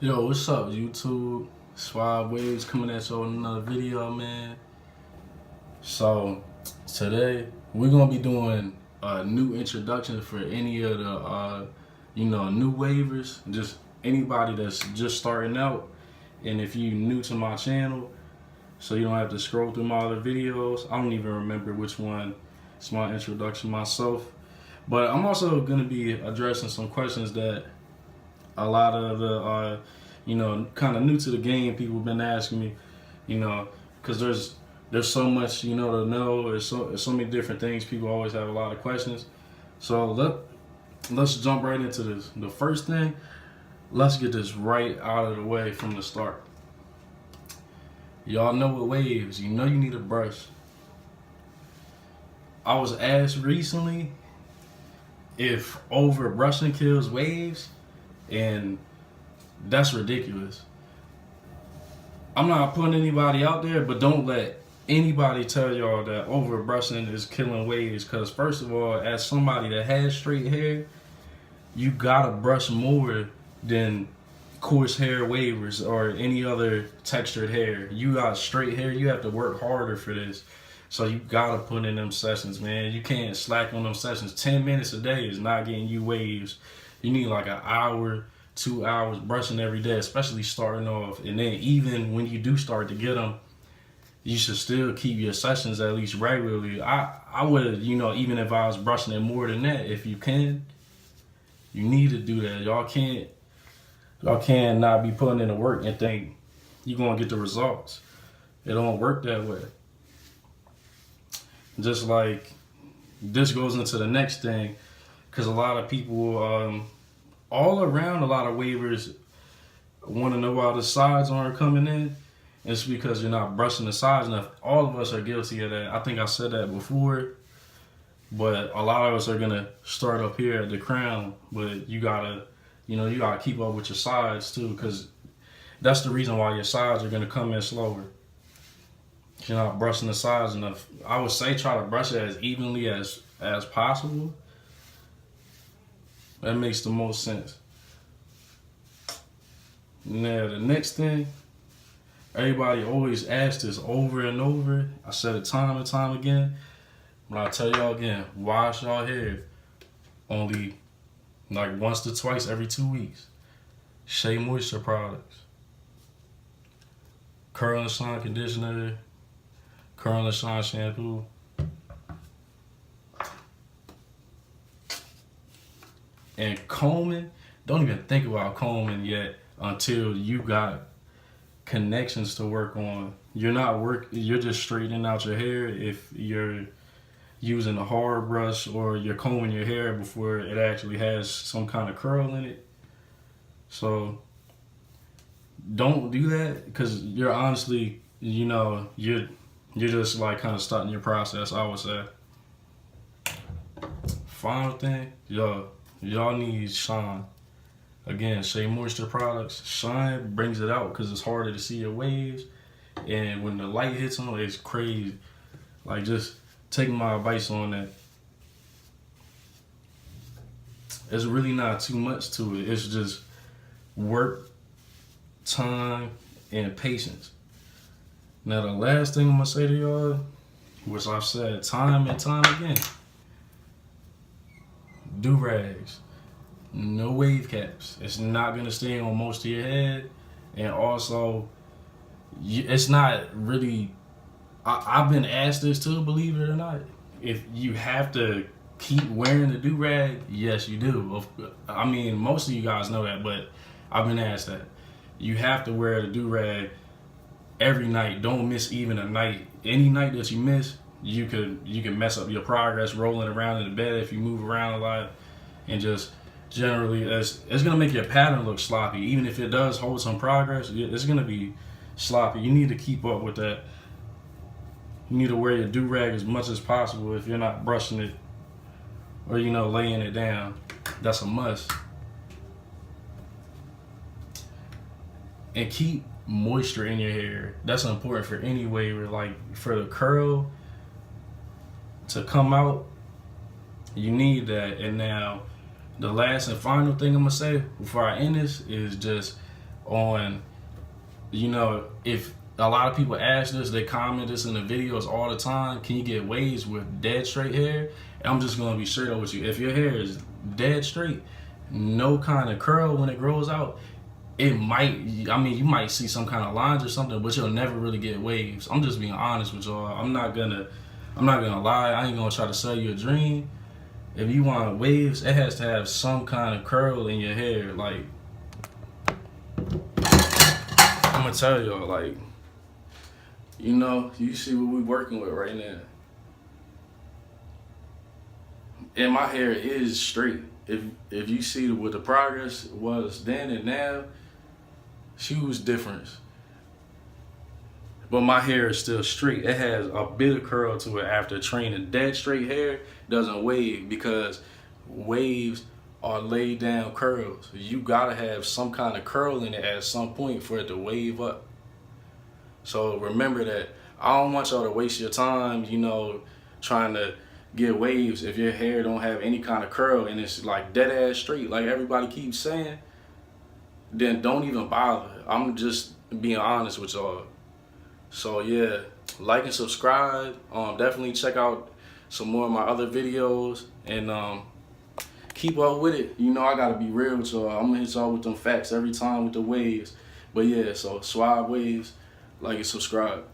Yo, what's up, YouTube? Suave Waves coming at you with another video, man. So, today we're gonna be doing a new introduction for any of the, new waivers. Just anybody that's just starting out. And if you new to my channel, so you don't have to scroll through my other videos. I don't even remember which one. It's my introduction myself. But I'm also gonna be addressing some questions that a lot of the kind of new to the game people have been asking me, because there's so much to know. There's so many different things. People always have a lot of questions. So let's jump right into this. The first thing, let's get this right out of the way from the start. Y'all know what waves. You know you need a brush. I was asked recently if over brushing kills waves, and that's ridiculous. I'm not putting anybody out there, but don't let anybody tell y'all that over brushing is killing waves. Because first of all, as somebody that has straight hair, you gotta brush more than coarse hair waivers or any other textured hair. You got straight hair, you have to work harder for this. So you gotta put in them sessions, man. You can't slack on them sessions. 10 minutes a day is not getting you waves. You need like an hour, 2 hours brushing every day, especially starting off. And then even when you do start to get them, you should still keep your sessions at least regularly. I would, even if I was brushing it more than that, if you can, you need to do that. Y'all can't not be putting in the work and think you're gonna get the results. It don't work that way. Just like this goes into the next thing, because a lot of people all around, a lot of waivers want to know why the sides aren't coming in. It's because you're not brushing the sides enough. All of us are guilty of that. I think I said that before, but a lot of us are gonna start up here at the crown. But you gotta keep up with your sides too, because that's the reason why your sides are gonna come in slower. You're not brushing the sides enough. I would say try to brush it as evenly as possible. That makes the most sense. Now, the next thing, everybody always asks this over and over. I said it time and time again, but I'll tell y'all again, wash y'all hair only like once to twice every 2 weeks. Shea Moisture products. Curl and Shine conditioner, Curl and Shine shampoo. And combing, don't even think about combing yet until you got connections to work on. You're just straightening out your hair if you're using a hard brush, or you're combing your hair before it actually has some kind of curl in it. So don't do that, because you're honestly, you're just like kind of starting your process, I would say. Final thing, y'all need Shine. Again, Shea Moisture products. Shine brings it out because it's harder to see your waves. And when the light hits on it, it's crazy. Like, just taking my advice on that. It's really not too much to it. It's just work, time, and patience. Now, the last thing I'm going to say to y'all, which I've said time and time again, do-rags. No wave caps. It's not going to stay on most of your head. And also, it's not really, I've been asked this too, believe it or not. If you have to keep wearing the do-rag, yes you do. I mean, most of you guys know that, but I've been asked that. You have to wear the do-rag every night. Don't miss even a night. Any night that you miss, you can mess up your progress rolling around in the bed if you move around a lot. And just generally, it's gonna make your pattern look sloppy. Even if it does hold some progress, it's gonna be sloppy. You need to keep up with that. You need to wear your do-rag as much as possible if you're not brushing it or laying it down. That's a must. And keep moisture in your hair. That's important for any waver. Like, for the curl to come out, you need that. And now, the last and final thing I'm gonna say before I end this is just on, you know, if a lot of people ask this, they comment this in the videos all the time, can you get waves with dead straight hair? And I'm just gonna be straight up with you. If your hair is dead straight, no kind of curl when it grows out, it might, I mean, you might see some kind of lines or something, but you'll never really get waves. I'm just being honest with y'all. I'm not gonna lie. I ain't gonna try to sell you a dream. If you want waves, it has to have some kind of curl in your hair. Like, I'm gonna tell y'all, like, you know, you see what we working with right now. And my hair is straight. If you see what the progress was then and now, huge difference. But my hair is still straight. It has a bit of curl to it after training. Dead straight hair doesn't wave because waves are laid down curls. You gotta have some kind of curl in it at some point for it to wave up. So remember that. I don't want y'all to waste your time, you know, trying to get waves if your hair don't have any kind of curl and it's like dead ass straight like everybody keeps saying. Then don't even bother. I'm just being honest with y'all. So yeah, like and subscribe. Definitely check out some more of my other videos and keep up with it. You know I gotta be real with y'all. I'm gonna hit y'all with them facts every time with the waves. But yeah, so Suave Waves, like and subscribe.